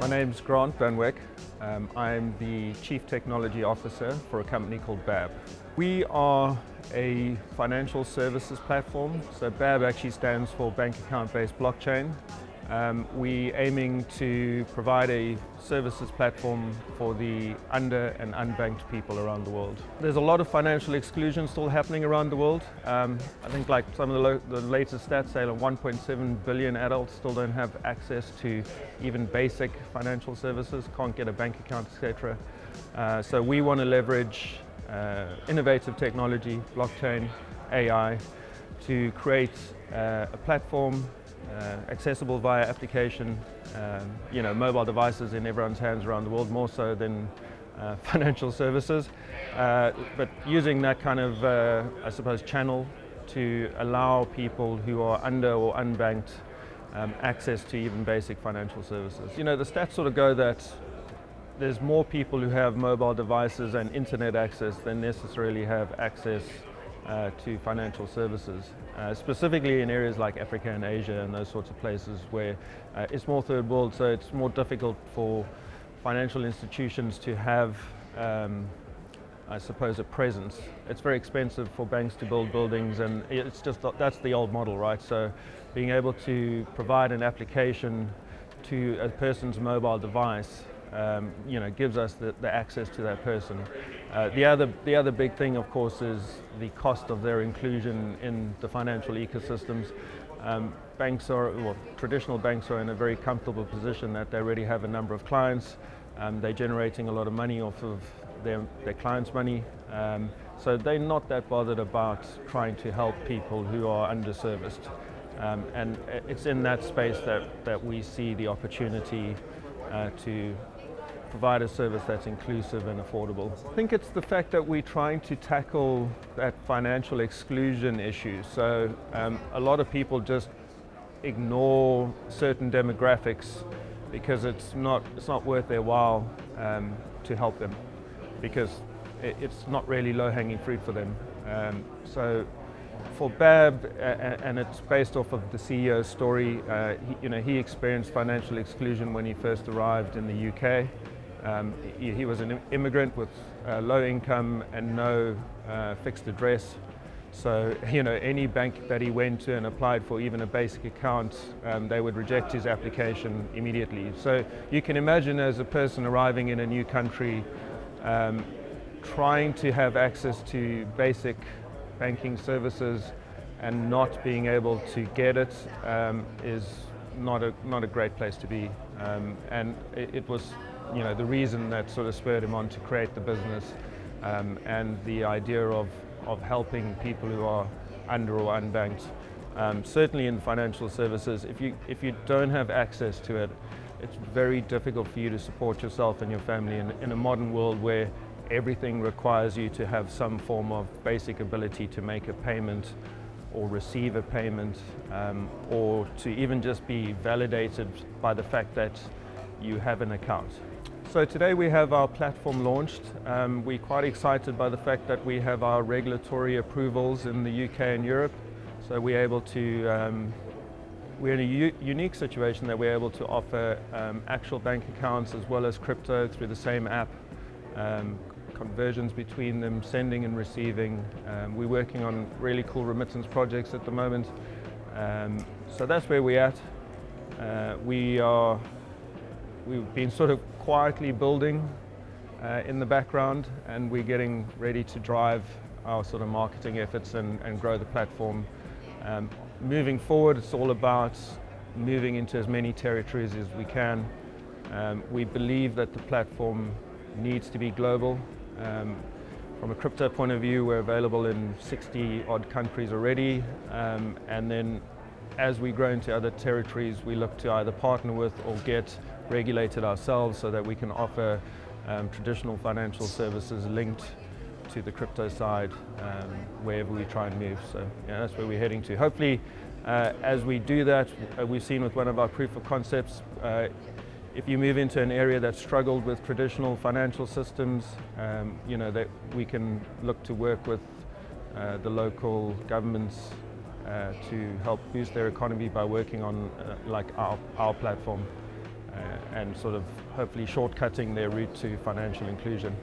My name's Grant Van Wyk. I'm the Chief Technology Officer for a company called BABB. We are a financial services platform. So BABB actually stands for Bank Account Based Blockchain. We're aiming to provide a services platform for the under and unbanked people around the world. There's a lot of financial exclusion still happening around the world. I think like some of the latest stats say 1.7 billion adults still don't have access to even basic financial services, can't get a bank account, etc. So we want to leverage innovative technology, blockchain, AI, to create a platform accessible via application, mobile devices in everyone's hands around the world, more so than financial services, but using that kind of, I suppose, channel to allow people who are under or unbanked access to even basic financial services. The stats sort of go that there's more people who have mobile devices and internet access than necessarily have access to financial services, specifically in areas like Africa and Asia and those sorts of places where it's more third world, so it's more difficult for financial institutions to have, I suppose, a presence. It's very expensive for banks to build buildings, and it's just that's the old model, right? So being able to provide an application to a person's mobile device gives us the access to that person. The other big thing, of course, is the cost of their inclusion in the financial ecosystems. Traditional banks are in a very comfortable position that they already have a number of clients. They're generating a lot of money off of their clients' money. So they're not that bothered about trying to help people who are underserviced. And it's in that space that we see the opportunity to provide a service that's inclusive and affordable. I think it's the fact that we're trying to tackle that financial exclusion issue. So a lot of people just ignore certain demographics because it's not worth their while to help them, because it's not really low-hanging fruit for them. So for BABB, and it's based off of the CEO's story, he experienced financial exclusion when he first arrived in the UK. He was an immigrant with low income and no fixed address. So, any bank that he went to and applied for even a basic account, they would reject his application immediately. So you can imagine, as a person arriving in a new country, trying to have access to basic banking services and not being able to get it is not a great place to be. And it was the reason that sort of spurred him on to create the business, and the idea of helping people who are under or unbanked. Certainly in financial services, if you don't have access to it, it's very difficult for you to support yourself and your family in a modern world where everything requires you to have some form of basic ability to make a payment or receive a payment, or to even just be validated by the fact that you have an account. So today we have our platform launched. We're quite excited by the fact that we have our regulatory approvals in the UK and Europe. So we're able to, we're in a unique situation that we're able to offer actual bank accounts as well as crypto through the same app, conversions between them, sending and receiving. We're working on really cool remittance projects at the moment. So that's where we're at. We've been sort of quietly building in the background, and we're getting ready to drive our sort of marketing efforts and grow the platform. Moving forward, it's all about moving into as many territories as we can. We believe that the platform needs to be global. From a crypto point of view, we're available in 60 odd countries already, and then as we grow into other territories, we look to either partner with or get regulated ourselves so that we can offer traditional financial services linked to the crypto side wherever we try and move. So that's where we're heading to. Hopefully, as we do that, we've seen with one of our proof of concepts, if you move into an area that's struggled with traditional financial systems, that we can look to work with the local governments to help boost their economy by working on like our platform. and sort of hopefully shortcutting their route to financial inclusion.